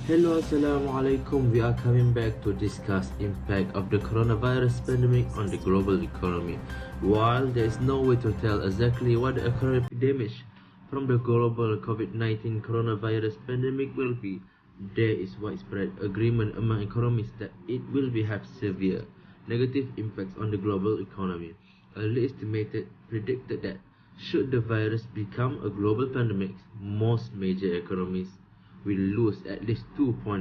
Hello, Assalamu alaikum. We are coming back to discuss impact of the coronavirus pandemic on the global economy. While there is no way to tell exactly what the economic damage from the global COVID-19 coronavirus pandemic will be, there is widespread agreement among economists that it will have severe negative impacts on the global economy. Early estimated predicted that should the virus become a global pandemic, most major economies will lose at least 2.9%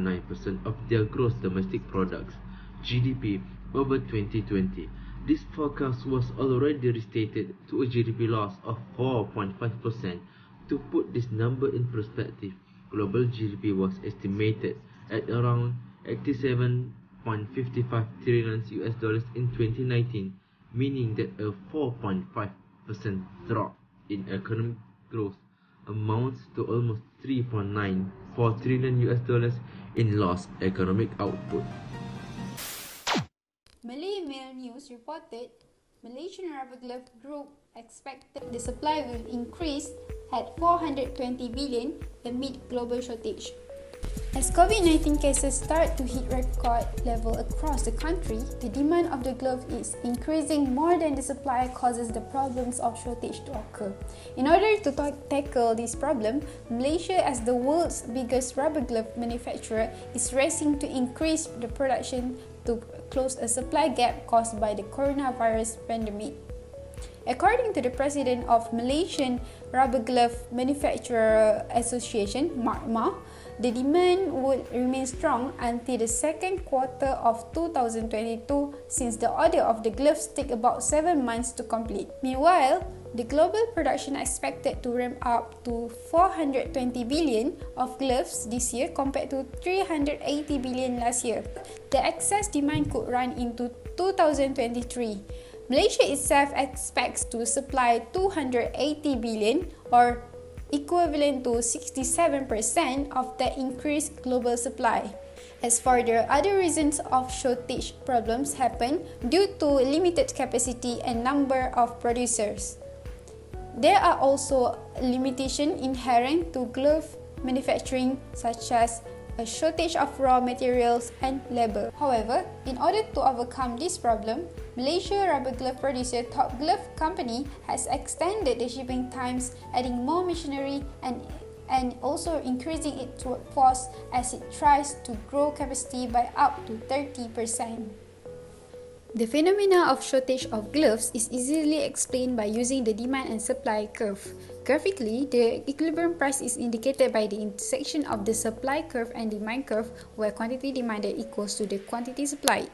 of their gross domestic products (GDP) over 2020. This forecast was already restated to a GDP loss of 4.5%. To put this number in perspective, global GDP was estimated at around 87.55 trillion US dollars in 2019, meaning that a 4.5% drop in economic growth amounts to almost 3.94 trillion US dollars in lost economic output. Malay Mail News reported Malaysian Rubber Glove Group expected the supply will increase at 420 billion amid global shortage. As COVID-19 cases start to hit record level across the country, the demand of the glove is increasing more than the supply causes the problems of shortage to occur. In order to tackle this problem, Malaysia, as the world's biggest rubber glove manufacturer, is racing to increase the production to close a supply gap caused by the coronavirus pandemic. According to the president of Malaysian Rubber Glove Manufacturer Association, MARMA, the demand would remain strong until the second quarter of 2022 since the order of the gloves take about 7 months to complete. Meanwhile, the global production expected to ramp up to 420 billion of gloves this year compared to 380 billion last year. The excess demand could run into 2023. Malaysia itself expects to supply 280 billion or equivalent to 67% of the increased global supply. As for the other reasons of shortage problems happen due to limited capacity and number of producers. There are also limitations inherent to glove manufacturing such as a shortage of raw materials and labor. However, in order to overcome this problem, Malaysia Rubber Glove Producer Top Glove Company has extended the shipping times, adding more machinery and also increasing its workforce as it tries to grow capacity by up to 30%. The phenomena of shortage of gloves is easily explained by using the demand and supply curve. Graphically, the equilibrium price is indicated by the intersection of the supply curve and demand curve, where quantity demanded equals to the quantity supplied.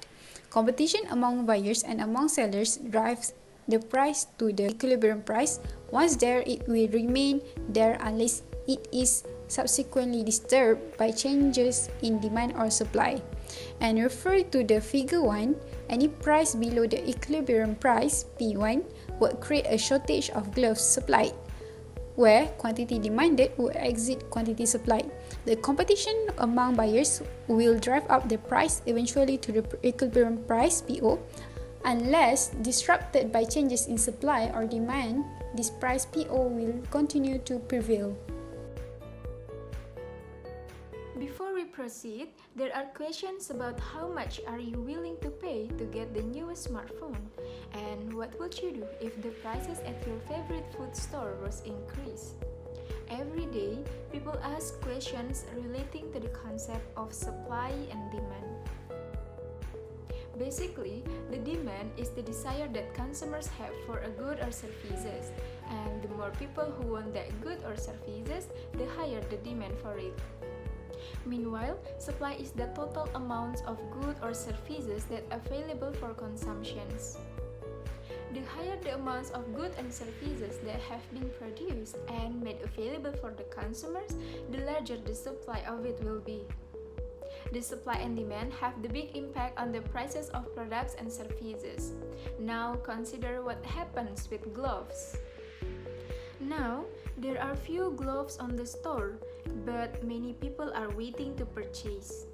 Competition among buyers and among sellers drives the price to the equilibrium price. Once there, it will remain there unless it is subsequently disturbed by changes in demand or supply. And referred to the figure 1, any price below the equilibrium price, P1, would create a shortage of gloves supplied, where quantity demanded would exceed quantity supplied. The competition among buyers will drive up the price eventually to the equilibrium price, PO. Unless disrupted by changes in supply or demand, this price, PO, will continue to prevail. Before we proceed, there are questions about how much are you willing to pay to get the newest smartphone, and what would you do if the prices at your favorite food store was increased. Every day, people ask questions relating to the concept of supply and demand. Basically, the demand is the desire that consumers have for a good or services, and the more people who want that good or services, the higher the demand for it. Meanwhile, supply is the total amounts of goods or services that are available for consumptions. The higher the amounts of goods and services that have been produced and made available for the consumers, the larger the supply of it will be. The supply and demand have the big impact on the prices of products and services. Now consider what happens with gloves. Now, there are few gloves on the store, but many people are waiting to purchase.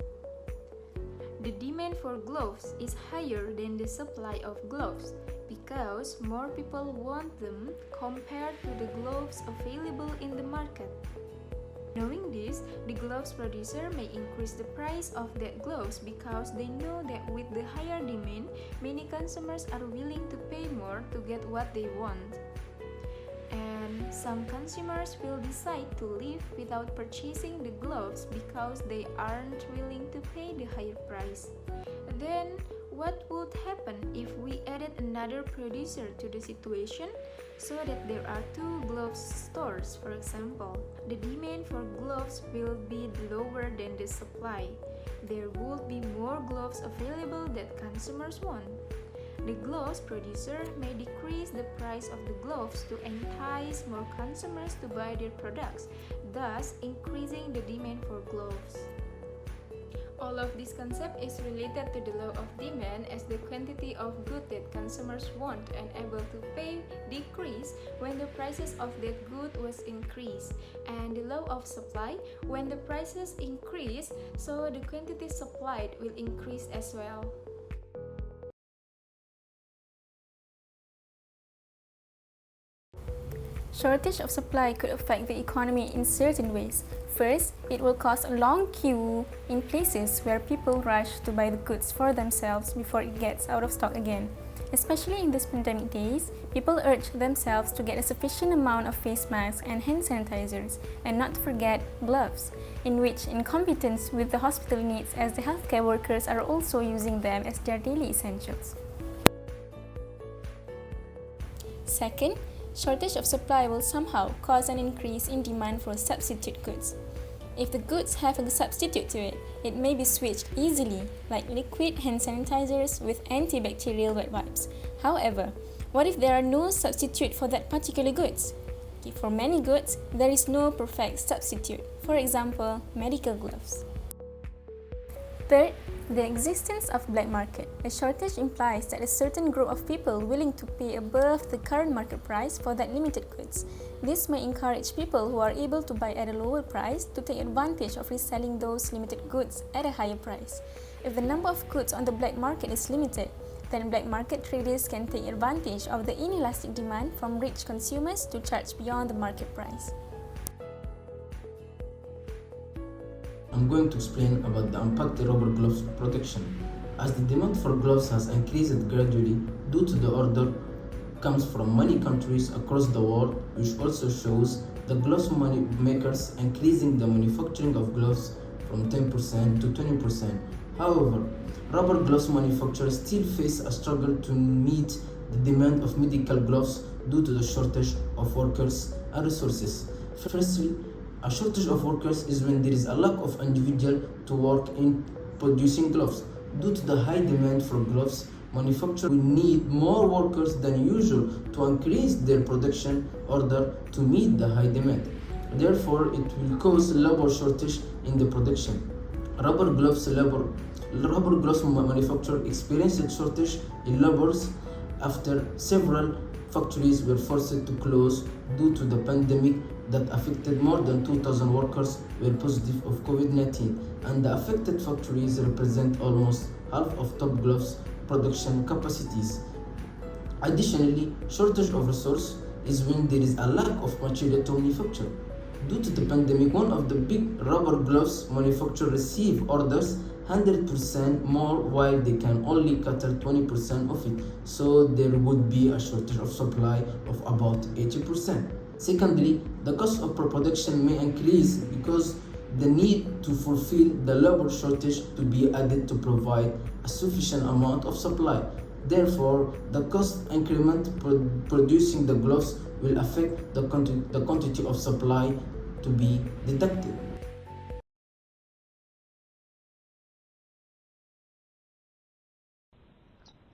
The demand for gloves is higher than the supply of gloves because more people want them compared to the gloves available in the market. Knowing this, the gloves producer may increase the price of that gloves because they know that with the higher demand, many consumers are willing to pay more to get what they want. And some consumers will decide to leave without purchasing the gloves because they aren't willing to pay the higher price. Then, what would happen if we added another producer to the situation so that there are two gloves stores, for example? The demand for gloves will be lower than the supply. There would be more gloves available that consumers want. The gloves producer may decrease the price of the gloves to entice more consumers to buy their products, thus increasing the demand for gloves. All of this concept is related to the law of demand, as the quantity of goods that consumers want and able to pay decrease when the prices of that good was increased, and the law of supply, when the prices increase, so the quantity supplied will increase as well. Shortage of supply could affect the economy in certain ways. First, it will cause a long queue in places where people rush to buy the goods for themselves before it gets out of stock again. Especially in these pandemic days, people urge themselves to get a sufficient amount of face masks and hand sanitizers, and not to forget gloves, in which incompetence with the hospital needs, as the healthcare workers are also using them as their daily essentials. Second, shortage of supply will somehow cause an increase in demand for substitute goods. If the goods have a substitute to it, it may be switched easily, like liquid hand sanitizers with antibacterial wet wipes. However, what if there are no substitute for that particular goods? For many goods, there is no perfect substitute. For example, medical gloves. Third, the existence of black market. A shortage implies that a certain group of people willing to pay above the current market price for that limited goods. This may encourage people who are able to buy at a lower price to take advantage of reselling those limited goods at a higher price. If the number of goods on the black market is limited, then black market traders can take advantage of the inelastic demand from rich consumers to charge beyond the market price. I'm going to explain about the impact of rubber gloves protection. As the demand for gloves has increased gradually due to the order comes from many countries across the world, which also shows the gloves makers increasing the manufacturing of gloves from 10% to 20%. However, rubber gloves manufacturers still face a struggle to meet the demand of medical gloves due to the shortage of workers and resources. Firstly, a shortage of workers is when there is a lack of individuals to work in producing gloves. Due to the high demand for gloves, manufacturers will need more workers than usual to increase their production in order to meet the high demand. Therefore, it will cause labor shortage in the production. Rubber gloves manufacturers experienced a shortage in laborers after several factories were forced to close due to the pandemic that affected more than 2,000 workers were positive of COVID-19, and the affected factories represent almost half of top gloves production capacities. Additionally, shortage of resource is when there is a lack of material to manufacture. Due to the pandemic, one of the big rubber gloves manufacturers receive orders 100% more while they can only cater 20% of it, so there would be a shortage of supply of about 80%. Secondly, the cost of production may increase because the need to fulfill the labor shortage to be added to provide a sufficient amount of supply. Therefore, the cost increment producing the gloves will affect the quantity of supply to be deducted.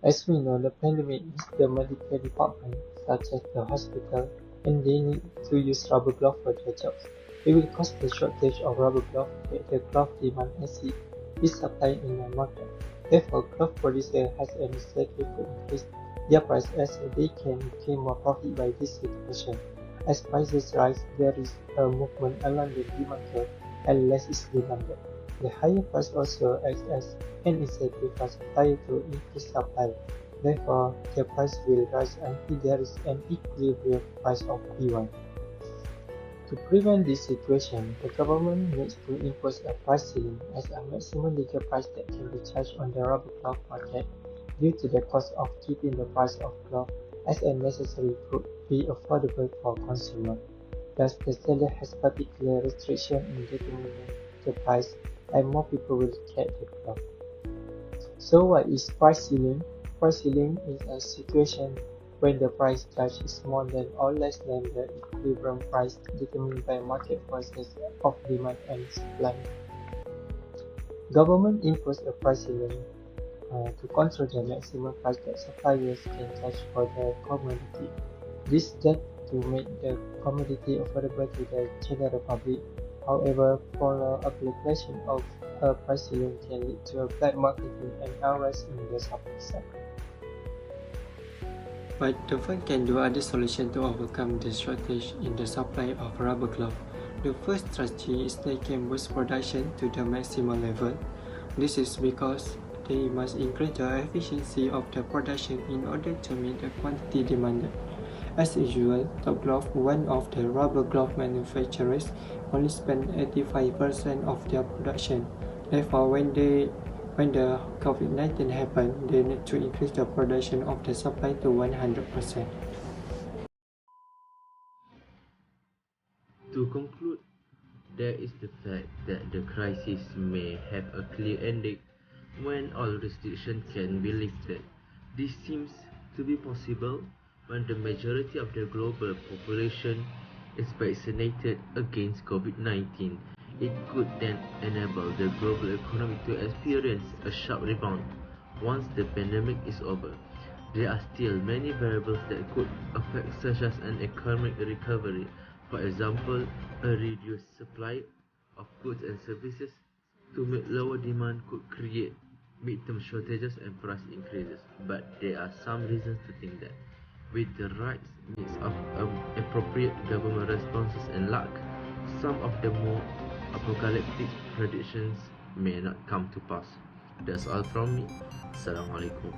As we know, the pandemic is the medical department, such as the hospital, and they need to use rubber gloves for their jobs. It will cause the shortage of rubber gloves that the glove demand exceeds its supply in the market. Therefore, glove producer has an incentive to increase their price as they can gain more profit by this situation. As prices rise, there is a movement along the demand curve and less is demanded. The higher price also acts as an incentive for suppliers to increase supply. Therefore, the price will rise until there is an equilibrium price of P1. To prevent this situation, the government needs to impose a price ceiling as a maximum legal price that can be charged on the rubber glove market due to the cost of keeping the price of glove as a necessary could be affordable for consumers. Thus, the seller has particular restriction in determining the price and more people will get the glove. So what is price ceiling? Price ceiling is a situation when the price charged is more than or less than the equilibrium price determined by market forces of demand and supply. Government impose a price ceiling to control the maximum price that suppliers can charge for the commodity. This is to make the commodity affordable to the general public. However, poor application of a price ceiling can lead to a black marketing and unrest in the supply side. But the fund can do other solutions to overcome the shortage in the supply of rubber gloves. The first strategy is they can boost production to the maximum level. This is because they must increase the efficiency of the production in order to meet the quantity demanded. As usual, Top Glove, one of the rubber glove manufacturers, only spend 85% of their production. Therefore, when the COVID-19 happened, they need to increase the production of the supply to 100%. To conclude, there is the fact that the crisis may have a clear ending when all restrictions can be lifted. This seems to be possible when the majority of the global population is vaccinated against COVID-19. It could then enable the global economy to experience a sharp rebound once the pandemic is over. There are still many variables that could affect, such as an economic recovery. For example, a reduced supply of goods and services to meet lower demand could create mid-term shortages and price increases. But there are some reasons to think that, with the right mix of appropriate government responses and luck, some of the more apocalyptic predictions may not come to pass. That's all from me. Assalamualaikum.